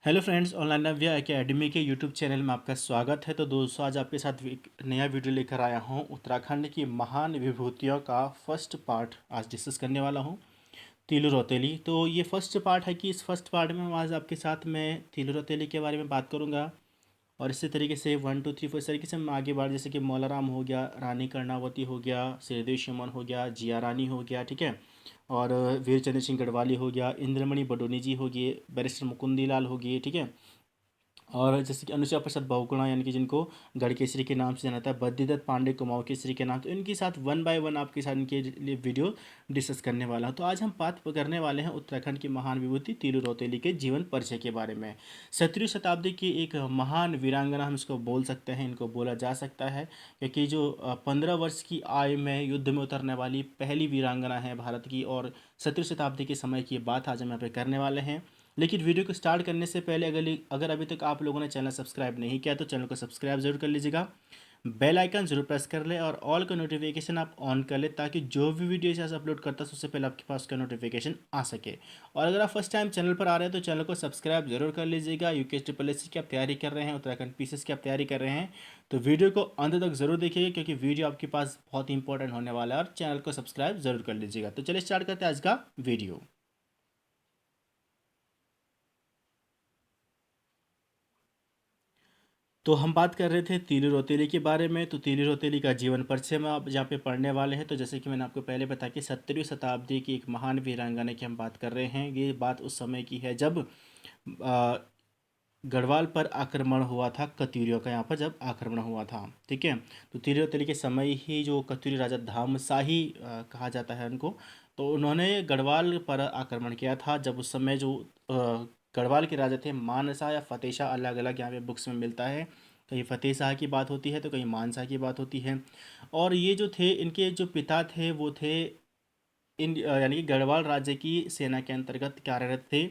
Hello friends, online नव्या academy के YouTube channel में आपका स्वागत है। तो दोस्तों, आज आपके साथ एक नया वीडियो लेकर आया हूं। उत्तराखंड की महान विभूतियों का फर्स्ट पार्ट आज डिस्कस करने वाला हूं, तीलू रौतेली। तो ये फर्स्ट पार्ट है कि इस फर्स्ट पार्ट में आज आपके साथ मैं तीलू रौतेली के बारे में बात करूंगा। और इसी तरीके से 1 2 3 4 इस तरीके से हम आगे बढ़, जैसे कि मौलाराम हो गया, रानी कर्णावती हो गया, श्रीदेव सुमन हो गया, जिया रानी हो गया, ठीक है। और वीर चंद्र सिंह गढ़वाली हो गया, इंद्रमणि बडोनी जी हो गए, बैरिस्टर मुकुंदी लाल हो गए, ठीक है। और जैसे कि अनुसुईया प्रसाद बहुगुणा, यानी कि जिनको गढ़केसरी के नाम से जाना जाता है, बद्रीदत्त पांडे कुमाऊं केसरी के नाम, तो इनके साथ वन बाय वन आपके साथ इनके लिए वीडियो डिस्कस करने वाला हूं। तो आज हम बात करने वाले हैं उत्तराखंड की महान विभूति तीलू रौतेली के जीवन परिचय के बारे में। 17वीं शताब्दी की एक महान वीरांगना हम इसको बोल सकते हैं, इनको बोला जा सकता है, क्योंकि जो 15 वर्ष की आयु में युद्ध में उतरने वाली पहली वीरांगना है भारत की। और 17वीं शताब्दी के समय की बात आज हम यहाँ पे करने वाले हैं। लेकिन वीडियो को स्टार्ट करने से पहले अगर अभी तक आप लोगों ने चैनल सब्सक्राइब नहीं किया तो चैनल को सब्सक्राइब जरूर कर लीजिएगा। बेल आइकन जरूर प्रेस कर ले और ऑल का नोटिफिकेशन आप ऑन कर ले, ताकि जो भी वीडियो से अपलोड करता है उससे पहले आपके पास उसका नोटिफिकेशन आ सके। और अगर आप फर्स्ट टाइम चैनल पर आ रहे हैं तो चैनल को सब्सक्राइब जरूर कर लीजिएगा। यूके ट्रिपल एस की आप तैयारी कर रहे हैं, उत्तराखंड पीसीएस की आप तैयारी कर रहे हैं, तो वीडियो को अंत तक जरूर देखिएगा, क्योंकि वीडियो आपके पास बहुत इंपॉर्टेंट होने वाला है। और चैनल को सब्सक्राइब जरूर कर लीजिएगा। तो चलिए स्टार्ट करते हैं आज का वीडियो। तो हम बात कर रहे थे तीलू रौतेली के बारे में। तो तीलू रौतेली का जीवन परिचय हम आप जहाँ पे पढ़ने वाले हैं। तो जैसे कि मैंने आपको पहले बताया कि 17वीं शताब्दी की एक महान वीरांगना की हम बात कर रहे हैं। ये बात उस समय की है जब आ, गढ़वाल पर आक्रमण हुआ था, कत्यूरियों का यहाँ पर जब आक्रमण हुआ था, ठीक है। तो तीलू रौतेली के समय ही जो कत्यूरी राजा धामशाही कहा जाता है उनको, तो उन्होंने गढ़वाल पर आक्रमण किया था। जब उस समय जो गढ़वाल के राजा थे मानसा या फतेह शाह, अलग अलग यहाँ पे बुक्स में मिलता है। कहीं फतेह शाह की बात होती है तो कहीं मानसा की बात होती है। और ये जो थे, इनके जो पिता थे वो थे यानी कि गढ़वाल राज्य की सेना के अंतर्गत कार्यरत थे।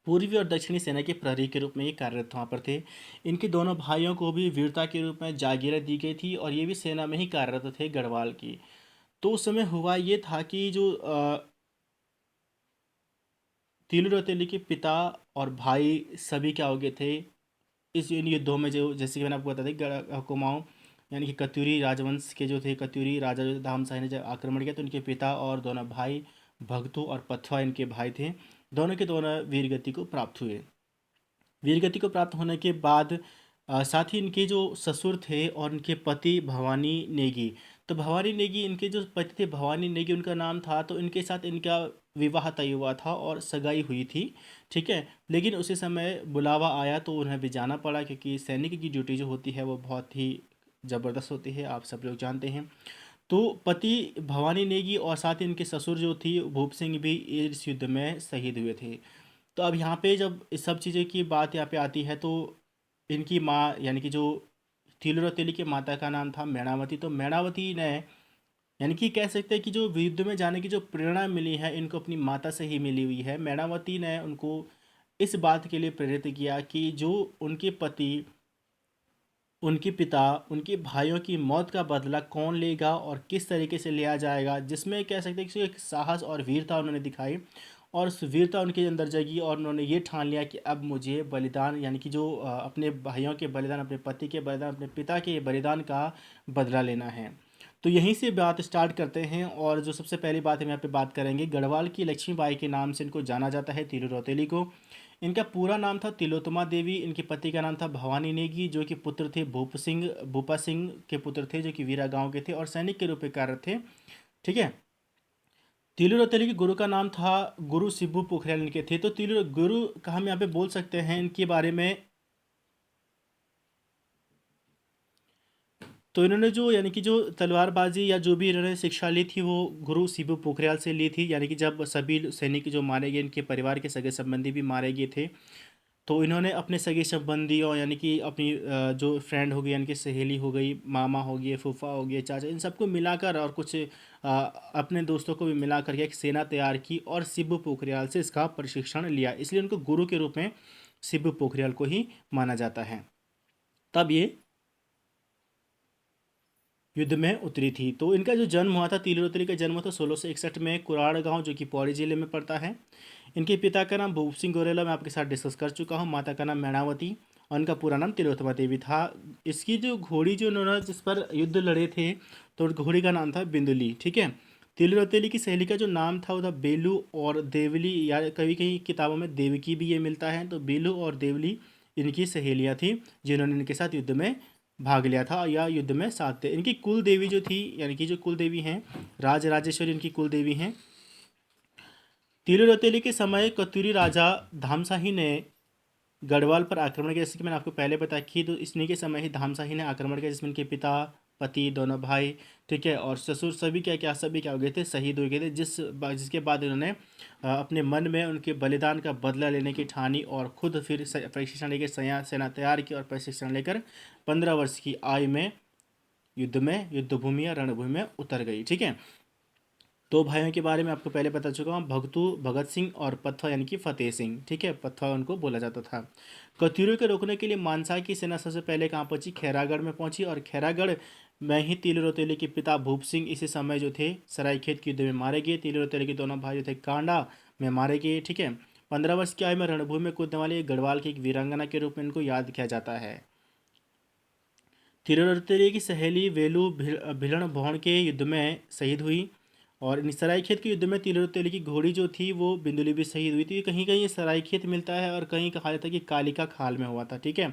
पूर्वी और दक्षिणी सेना के प्रहरी के रूप में ये कार्यरत वहाँ पर थे। इनके दोनों भाइयों को भी वीरता के रूप में जागीरें दी गई थी, और ये भी सेना में ही कार्यरत थे गढ़वाल की। तो उस समय हुआ ये था कि जो तीलू रौतेली के पिता और भाई सभी क्या हो गए थे इस इन युद्धों में। जो जैसे कि मैंने आपको बताया था, कुमाऊं यानी कि कत्यूरी राजवंश के जो थे, कत्यूरी राजा जो धामशाही ने जब आक्रमण किया, तो उनके पिता और दोनों भाई भगतू और पथवा इनके भाई थे। दोनों के दोनों वीरगति को प्राप्त हुए। वीरगति को प्राप्त होने के बाद साथ ही इनके जो ससुर थे और इनके पति भवानी नेगी, तो भवानी नेगी इनके जो पति थे, भवानी नेगी उनका नाम था। तो इनके साथ इनका विवाह तय हुआ था और सगाई हुई थी, ठीक है। लेकिन उसी समय बुलावा आया तो उन्हें भी जाना पड़ा, क्योंकि सैनिक की ड्यूटी जो होती है वो बहुत ही ज़बरदस्त होती है, आप सब लोग जानते हैं। तो पति भवानी नेगी और साथ ही इनके ससुर जो थी भूप सिंह भी इस युद्ध में शहीद हुए थे। तो अब यहाँ पे जब इस सब चीज़ें की बात यहाँ पे आती है, तो इनकी माँ यानी कि जो तीलू रौतेली की माता का नाम था मैणावती। तो मैणावती ने, यानी कि कह सकते हैं कि जो युद्ध में जाने की जो प्रेरणा मिली है इनको अपनी माता से ही मिली हुई है। मैणावती ने उनको इस बात के लिए प्रेरित किया कि जो उनके पति, उनके पिता, उनके भाइयों की मौत का बदला कौन लेगा और किस तरीके से लिया जाएगा, जिसमें कह सकते हैं कि एक साहस और वीरता उन्होंने दिखाई। और उस वीरता उनके अंदर जगी और उन्होंने ये ठान लिया कि अब मुझे बलिदान, यानी कि जो अपने भाइयों के बलिदान, अपने पति के बलिदान, अपने पिता के बलिदान का बदला लेना है। तो यहीं से बात स्टार्ट करते हैं। और जो सबसे पहली बात हम यहाँ पे बात करेंगे, गढ़वाल की लक्ष्मीबाई के नाम से इनको जाना जाता है, तीलू रौतेली को। इनका पूरा नाम था तिलोत्तमा देवी। इनके पति का नाम था भवानी नेगी, जो कि पुत्र थे भूपा सिंह के पुत्र थे, जो कि वीरा गांव के थे और सैनिक के रूप में कार्यरत थे, ठीक है। तीलू रौतेली के गुरु का नाम था गुरु शिबू पोखरियाल इनके थे। तो तीलू गुरु का हम यहाँ पे बोल सकते हैं इनके बारे में। तो इन्होंने जो, यानी कि जो तलवारबाजी या जो भी इन्होंने शिक्षा ली थी वो गुरु शिबू पोखरियाल से ली थी। यानी कि जब सभी सैनिक जो मारे गए, इनके परिवार के सगे संबंधी भी मारे गए थे, तो इन्होंने अपने सगे संबंधियों, यानी कि अपनी जो फ्रेंड हो गई, यानी कि सहेली हो गई, मामा हो गए, फूफा हो गए, चाचा, इन सबको मिलाकर और कुछ अपने दोस्तों को भी मिलाकर के एक सेना तैयार की और शिबू पोखरियाल से इसका प्रशिक्षण लिया। इसलिए उनको गुरु के रूप में शिबू पोखरियाल को ही माना जाता है। तब ये युद्ध में उतरी थी। तो इनका जो जन्म हुआ था, तीलू रौतेली का जन्म हुआ था 1661 में कुराड़ गांव, जो कि पौड़ी जिले में पड़ता है। इनके पिता का नाम भूप सिंह गोरेला मैं आपके साथ डिस्कस कर चुका हूँ। माता का नाम मैणावती और उनका पूरा नाम तिलोत्तमा देवी था। इसकी जो घोड़ी जो उन्होंने जिस पर युद्ध लड़े थे तो घोड़ी का नाम था बिंदुली। ठीक है। तिल रौतेली की सहेली का जो नाम था वो था बेलू और देवली, या कभी कहीं किताबों में देवकी भी ये मिलता है। तो बेलू और देवली इनकी सहेलियाँ थी जिन्होंने इनके साथ युद्ध में भाग लिया था या युद्ध में साथ थे। इनकी कुल देवी जो थी, यानी कि जो कुल देवी हैं राज राजेश्वरी इनकी कुल देवी हैं। तिल रौतेली के समय कतूरी राजा धामशाही ने गढ़वाल पर आक्रमण किया, जैसे कि मैंने आपको पहले बताया कि तो इन्हीं के समय ही धामशाही ने आक्रमण किया, जिसमें इनके पिता, पति, दोनों भाई, ठीक है, और ससुर सभी क्या हो गए थे, शहीद हो गए थे। जिसके बाद इन्होंने अपने मन में उनके बलिदान का बदला लेने की ठानी और खुद फिर प्रशिक्षण लेकर सेना तैयार की और प्रशिक्षण लेकर 15 वर्ष की आयु में युद्धभूमि या रणभूमि में उतर गई। ठीक है। दो भाइयों के बारे में आपको पहले बता चुका हूँ, भगत सिंह और पथवा यानी कि फतेह सिंह। ठीक है, पथवा उनको बोला जाता था। कत्यूरों को रोकने के लिए मानसा की सेना सबसे पहले कहाँ पहुंची, खैरागढ़ में पहुंची, और खैरागढ़ में ही तिल रौतेली के पिता भूप सिंह इसी समय जो थे सरायखेत के युद्ध में मारे गए। तिल रौतेली के दोनों भाई जो थे कांडा में मारे गए। ठीक है। 15 वर्ष की आयु में रणभूमि में कूदने वाली गढ़वाल की एक वीरांगना के रूप में इनको याद किया जाता है। तिल रौतेली की सहेली वेलू भिलन भौण के युद्ध में शहीद हुई, और सरायखेत के युद्ध में तिल रौतेली की घोड़ी जो थी वो बिंदुली भी शहीद हुई थी। कहीं कहीं ये सरायखेत मिलता है और कहीं कहा जाता है कि कालिका खाल में हुआ था। ठीक है,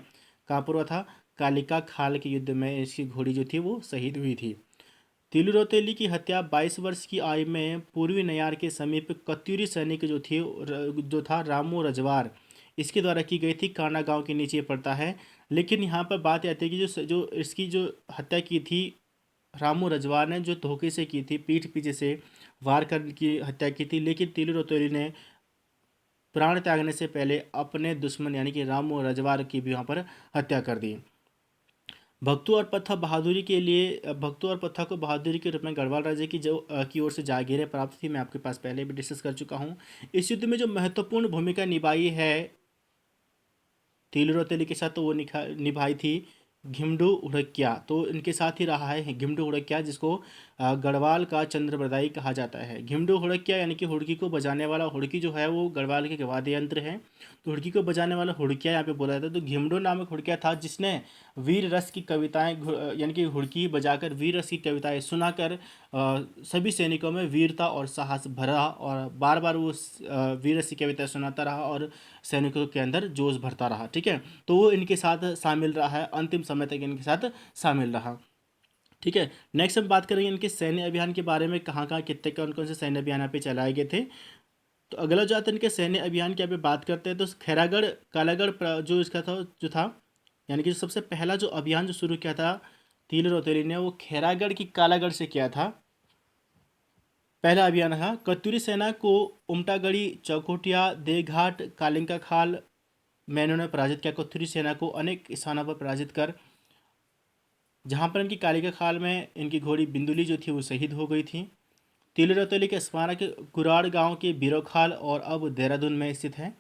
कहाँ पर हुआ था, कालिका खाल के युद्ध में इसकी घोड़ी जो थी वो शहीद हुई थी। तिल रौतेली की हत्या 22 वर्ष की आयु में पूर्वी नयार के समीप कत्यूरी सैनिक जो था रामू रजवार, इसके द्वारा की गई थी। कांडा गांव के नीचे पड़ता है। लेकिन यहाँ पर बात आती है कि जो इसकी जो हत्या की थी रामू रजवार ने, जो धोखे से की थी, पीठ पीछे से वार कर की हत्या की थी। लेकिन तिल रौतेली ने प्राण त्यागने से पहले अपने दुश्मन यानी कि रामू रजवार की भी वहाँ पर हत्या कर दी। भक्तों और पत्था को बहादुरी के रूप में गढ़वाल राज्य की ओर से जागीरें प्राप्त थी। मैं आपके पास पहले भी डिस्कस कर चुका हूँ। इस युद्ध में जो महत्वपूर्ण भूमिका निभाई है तिल रौतेली के साथ, तो वो निभाई थी घिमडू उड़किया। तो इनके साथ ही रहा है घिमडू हुड़किया, जिसको गढ़वाल का चंद्रबरदाई कहा जाता है। घिमडू हुड़किया यानी कि हुड़की को बजाने वाला। हुड़की जो है वो गढ़वाल के वाद्य यंत्र है, तो हुड़की को बजाने वाला हुड़किया यहाँ पे बोला जाता है। तो घिमडू नामक हुड़किया था जिसने वीर रस की कविताएं यानी कि हुड़की बजाकर वीर रस की कविताएं सुनाकर सभी सैनिकों में वीरता और साहस भरा, और बार बार वो वीर रस की कविताएं सुनाता रहा और सैनिकों के अंदर जोश भरता रहा। ठीक है, तो वो इनके साथ शामिल रहा है, अंतिम समय तक इनके साथ शामिल रहा। ठीक है। नेक्स्ट हम बात करेंगे इनके सैन्य अभियान के बारे में, कहाँ कहाँ कितने कौन कौन से सैन्य अभियान यहाँ पे चलाए गए थे। तो अगला जो आता है इनके सैन्य अभियान की यहाँ पे बात करते हैं, तो खैरागढ़ कालागढ़ जो इसका था यानी कि सबसे पहला जो अभियान जो शुरू किया था तिल रौतेली ने, वो खैरागढ़ की कालागढ़ से किया था। पहला अभियान था। कत्यूरी सेना को उमटागढ़ी, चौकोटिया, देघाट, कालिंका खाल में इन्होंने पराजित किया। कत्यूरी सेना को अनेक स्थानों पर पराजित कर, जहाँ पर इनकी कालिका खाल में इनकी घोड़ी बिंदुली जो थी वो शहीद हो गई थी। तिल रौतेली के स्मारक कुराड़ गांव के बीरोखाल और अब देहरादून में स्थित है।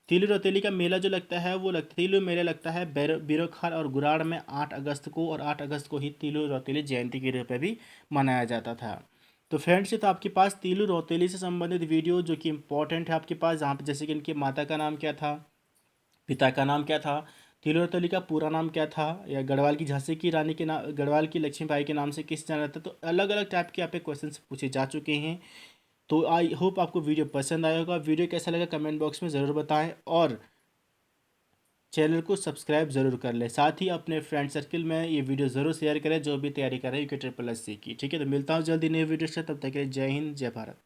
तिल रौतेली का मेला जो लगता है वो तिलु मेला लगता है बीरोखाल और गुराड़ में 8 अगस्त को, और 8 अगस्त को ही तिलु रौतेली जयंती के रूप में भी मनाया जाता था। तो फ्रेंड्स, ये तो आपके पास तिलु रौतेली से संबंधित वीडियो जो कि इंपॉर्टेंट है आपके पास, जहाँ पर जैसे कि इनकी माता का नाम क्या था, पिता का नाम क्या था, तिल रौतेली का पूरा नाम क्या था, या गढ़वाल की झांसी की रानी के नाम, गढ़वाल की लक्ष्मीबाई के नाम से किस जाना जाता है। तो अलग अलग टाइप के यहाँ पे क्वेश्चन पूछे जा चुके हैं। तो आई होप आपको वीडियो पसंद आया होगा। वीडियो कैसा लगा कमेंट बॉक्स में ज़रूर बताएं, और चैनल को सब्सक्राइब ज़रूर कर लें। साथ ही अपने फ्रेंड सर्किल में ये वीडियो ज़रूर शेयर करें जो भी तैयारी कर रहे हैं यूके SSC की। ठीक है, तो मिलता हूँ जल्दी नए वीडियो से, तब तक के लिए जय हिंद, जय भारत।